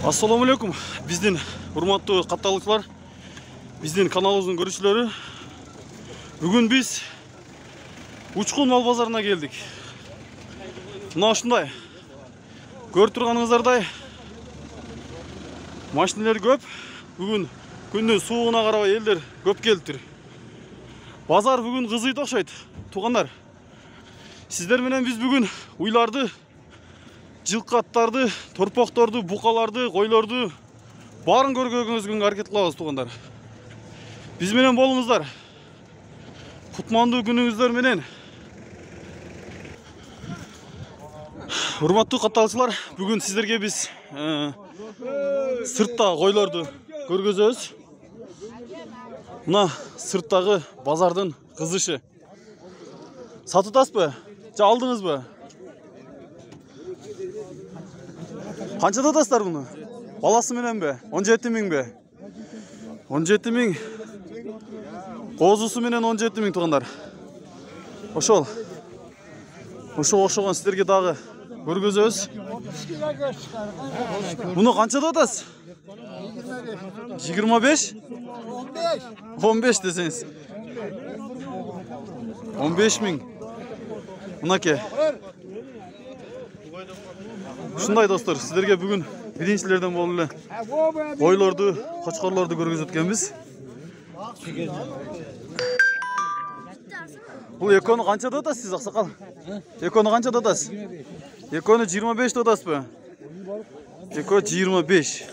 Assalamu alaikum. Биздин урматтуу катталыклар, биздин каналыбыздын көрүүчүлөрү. Бүгүн биз Учкун мал базарына келдик. Мына ушундай. Көрүп турганыңыздардай машиналар көп. Бүгүн күндүн суугуна карабай элдер көп келиптир. Базар бүгүн кызыйт окшойт. Туугандар, сиздер менен биз бүгүн уйларды, жылкаттарды, торпокторду, букаларды, койлорду баарын көргөнгүзгө аракет кылабыз, туугандар. Биз менен болуңуздар. Кутмандуу күнүңүздөр менен. Урматтуу катталуучулар, бүгүн сиздерге биз сыртта койлорду көргөзөбүз. Мына сырттагы базардын кызышы. Сатып атасызбы? Же алдыңызбы? Канчада атасыздар буну? Баласы мененби? 17 миңби? 17 миң. Козусу менен 17 миң, туугандар. Ошол окшогон сиздерге дагы көргөзөбүз. Буну канчада атасыз? 25? 15 десеңиз. 15 миң. Мынаке. Ушундай достор, сиздерге бүгүн биринчилерден болуп эле койлорду, кочкорлорду көргөзүп өткөнбүз. Бул экөөнү канчада атасыз сиз, аксакал? Экөөнү канчада атасыз? Экөөнү 25 атасызбы? Экөө 25.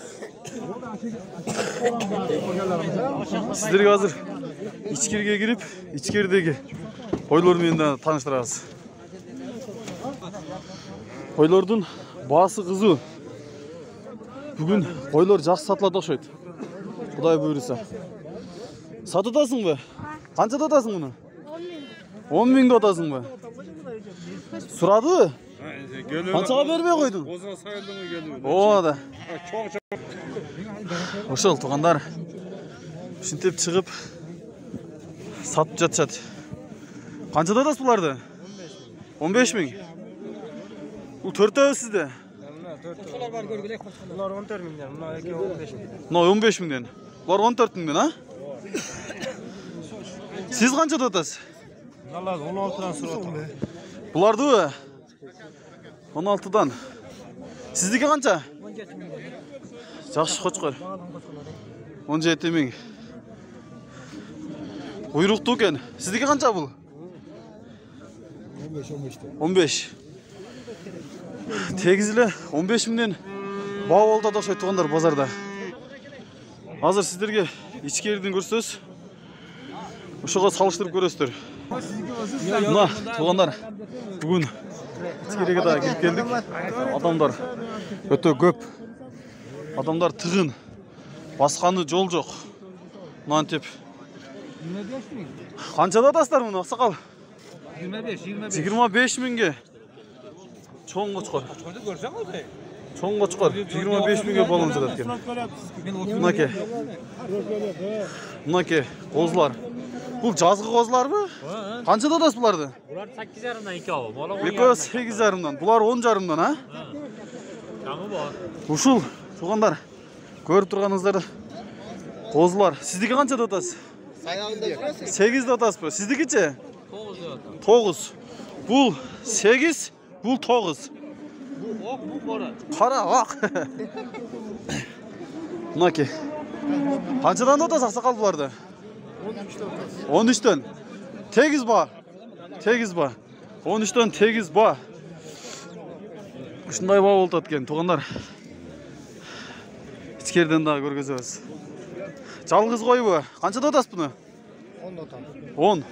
Сиздерге азыр ичкерге кирип, ичкердеги койлор менен тааныштырабыз. Койлордун баасы кызуу. Бүгүн койлор жакшы сатылат окшойт. Кудай буйруса. Сатып атасыңбы? Канчада атасың муну? 10 миңди атасыңбы? Сурадыбы? Канчага бербей койдуң? Ооба да. Ошол туугандар ушинтип чыгып сатып жатышат. Канчада атасыз буларды? 15 миң. Бул төртөө сизде? Кочколор бар көргүлөк. Булар 14 миңден, мына 15 миң. Мына 15 миңден. Булар 14 миңден, а? Сиз канчада атасыз? Алар 16дан сурап атам. Булардыбы? 16дан. Сиздики канча? 17 миңден. Жакшы кочкор. 17 миң. Буйруктуу экен. Сиздики канча бул? 15. Тегиз эле 15 миңден баа болуп атат окшойт, туугандар, базарда. Азыр сиздерге ичкериден көрсөтөбүз. Ошого салыштырып көрөсүздөр. Мына туугандар, бүгүн ичкериге да кирип келдик. Адамдар өтө көп. Адамдар тыгын. Басканы жол жок. Мынантип. 25 миң. Канчада атасыздар муну, аксакал? 25 миңге. Чоң кочкор. Кочкорду көрсөң өзү. Чоң кочкор 25 миңге болуп жатат экен. Мынаке. Мынаке козулар. Бул жазгы козуларбы? Канчада атасыз буларды? Булар 8,5дан 2 алып. Экөө 8,5дан. Булар 10,5дан, а? Жаңы бар. Ушул туугандар, көрүп турганыңыздар козулар. Сиздики канчада атасыз? 8 атасызбы? Сиздикичи? 9. Бул 8, бул 9. Бул ок, бул кара. Кара ак. Мынаке. Канчадан атасыз, аксакал, буларды? 13төн. Тегиз ба? Тегиз ба? 13төн тегиз ба? Ушундай ба болуп атат экен, туугандар. Ичкерден дагы көргөзөбүз. Жалгыз койбу? Канчада атасыз буну? 10 атам. 10.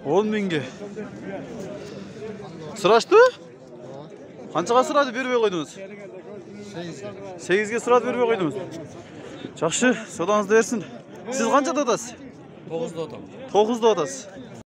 10 миңге. Сураштı? Канчага сурады, бербей койдуңуз? 8ге сурады, бербей койдуңуз. Жакшы, содаңызды берсин. Сиз канчада атасыз? 9'da atam. 9'da атасыз.